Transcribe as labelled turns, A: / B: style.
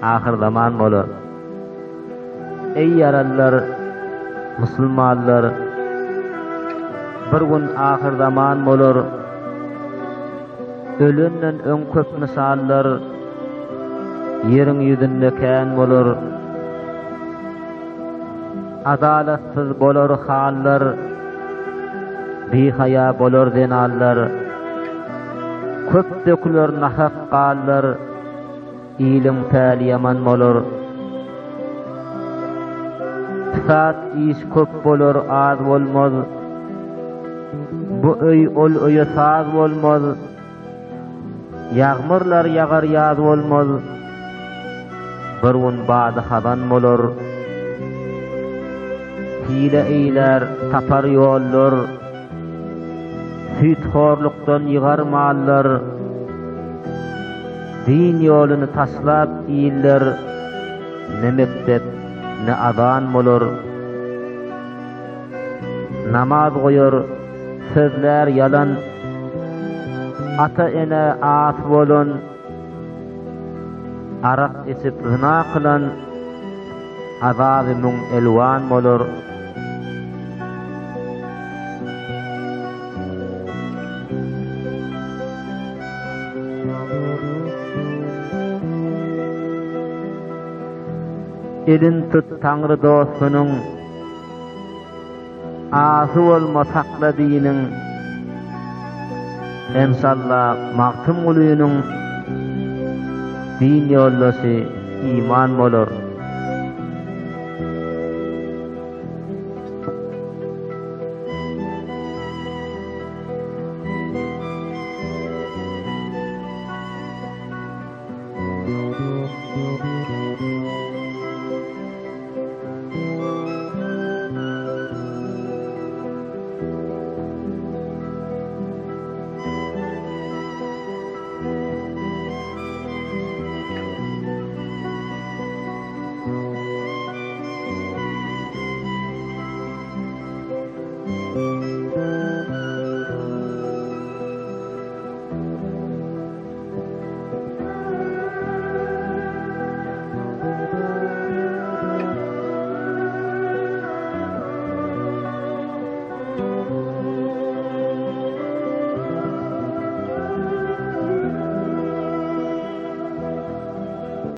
A: ahir zaman bolar. Ey yarallar, musulmanlar, bir gün ahir zaman bolar. Ölümden öň köp misallar ýeriň ýüzünde kän bolar. Adalatsız bolar hallar, bihaya bolar denallar. Köp döküler nahak qallar, ilim täli yaman bolar. Saat iş köp bolar, az bolmaz. Bu öy ol öye saz bolmaz. Yağmurlar yağar yaz bolmaz. Bir gün bady hadan bolar. Hile eyler, tapar yollar. Süt horlukdan yığar mallar. Din yolunu taslap iyiller. Ne mektep, ne azan bolar. Namaz goýar, sözler yalan. Ata ene as bolan. Arak içip zina kılan. Azabı mun elwan bolar. Elin tut Tanrı dostunun, asy bolma sakla dinin, emsalla maktum uluyunun, din yollası iman bolar.